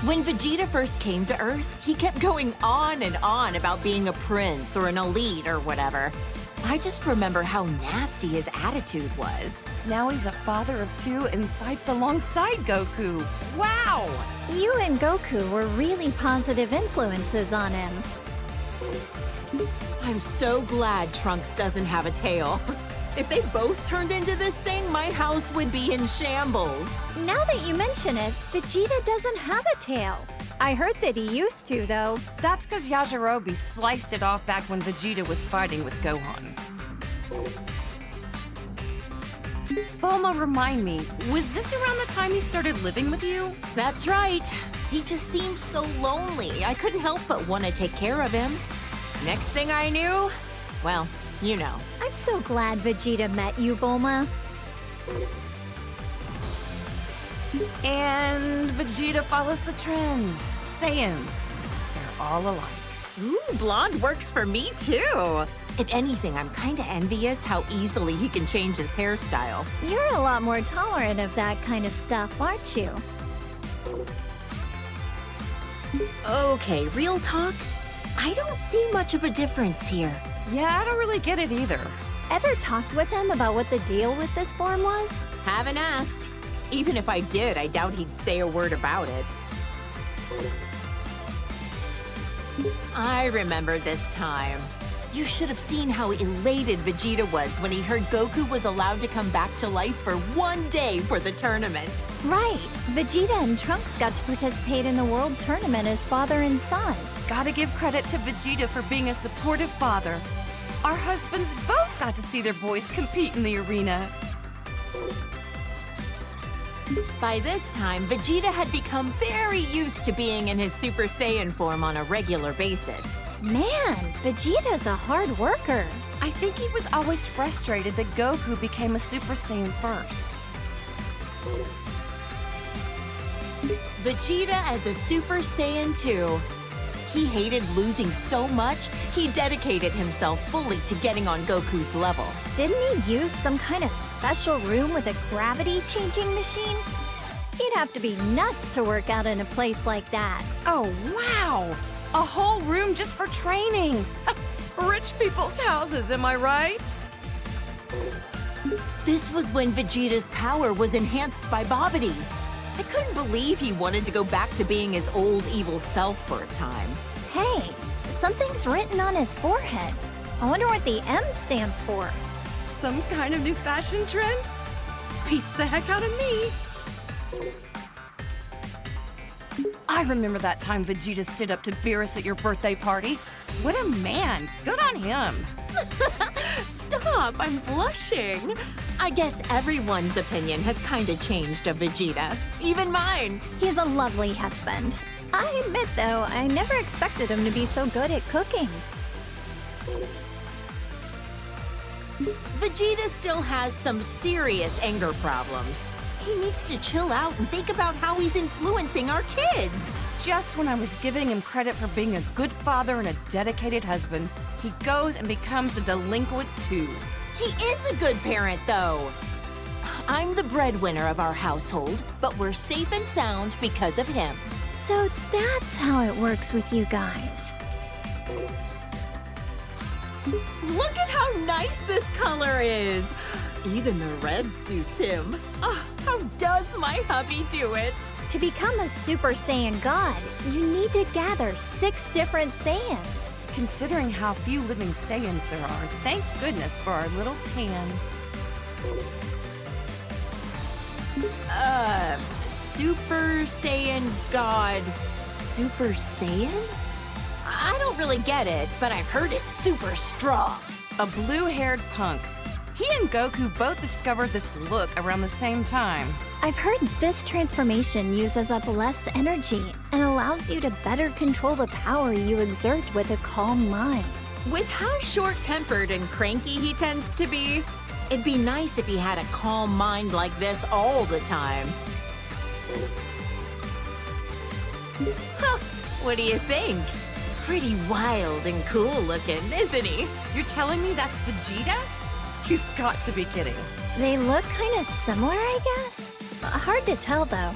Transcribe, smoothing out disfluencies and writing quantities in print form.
When Vegeta first came to Earth, he kept going on and on about being a prince or an elite or whatever. I just remember how nasty his attitude was. Now he's a father of two and fights alongside Goku. Wow! You and Goku were really positive influences on him. I'm so glad Trunks doesn't have a tail. If they both turned into this thing, my house would be in shambles. Now that you mention it, Vegeta doesn't have a tail. I heard that he used to, though. That's because Yajirobe sliced it off back when Vegeta was fighting with Gohan. Bulma, remind me, was this around the time he started living with you? That's right. He just seemed so lonely. I couldn't help but want to take care of him. Next thing I knew, well, you know. I'm so glad Vegeta met you, Bulma. And Vegeta follows the trend. Saiyans, they're all alike. Ooh, blonde works for me too. If anything, I'm kinda envious how easily he can change his hairstyle. You're a lot more tolerant of that kind of stuff, aren't you? Okay, real talk. I don't see much of a difference here. Yeah, I don't really get it either. Ever talked with him about what the deal with this form was? Haven't asked. Even if I did, I doubt he'd say a word about it. I remember this time. You should have seen how elated Vegeta was when he heard Goku was allowed to come back to life for one day for the tournament. Right. Vegeta and Trunks got to participate in the World Tournament as father and son. Gotta give credit to Vegeta for being a supportive father. Our husbands both got to see their boys compete in the arena. By this time, Vegeta had become very used to being in his Super Saiyan form on a regular basis. Man, Vegeta's a hard worker. I think he was always frustrated that Goku became a Super Saiyan first. Vegeta as a Super Saiyan 2. He hated losing so much, he dedicated himself fully to getting on Goku's level. Didn't he use some kind of special room with a gravity-changing machine? He'd have to be nuts to work out in a place like that. Oh, wow! A whole room just for training! Rich people's houses, am I right? This was when Vegeta's power was enhanced by Babidi. I couldn't believe he wanted to go back to being his old evil self for a time. Hey, something's written on his forehead. I wonder what the M stands for. Some kind of new fashion trend? Beats the heck out of me! I remember that time Vegeta stood up to Beerus at your birthday party. What a man! Good on him! Stop, I'm blushing. I guess everyone's opinion has kinda changed of Vegeta. Even mine. He's a lovely husband. I admit, though, I never expected him to be so good at cooking. Vegeta still has some serious anger problems. He needs to chill out and think about how he's influencing our kids. Just when I was giving him credit for being a good father and a dedicated husband, he goes and becomes a delinquent too. He is a good parent, though. I'm the breadwinner of our household, but we're safe and sound because of him. So that's how it works with you guys. Look at how nice this color is. Even the red suits him. Oh, how does my hubby do it? To become a Super Saiyan God, you need to gather 6 different Saiyans. Considering how few living Saiyans there are, thank goodness for our little pan. Super Saiyan God. Super Saiyan? I don't really get it, but I've heard it's super strong. A blue-haired punk. He and Goku both discovered this look around the same time. I've heard this transformation uses up less energy and allows you to better control the power you exert with a calm mind. With how short-tempered and cranky he tends to be, it'd be nice if he had a calm mind like this all the time. Huh, what do you think? Pretty wild and cool looking, isn't he? You're telling me that's Vegeta? You've got to be kidding. They look kind of similar, I guess. Hard to tell, though.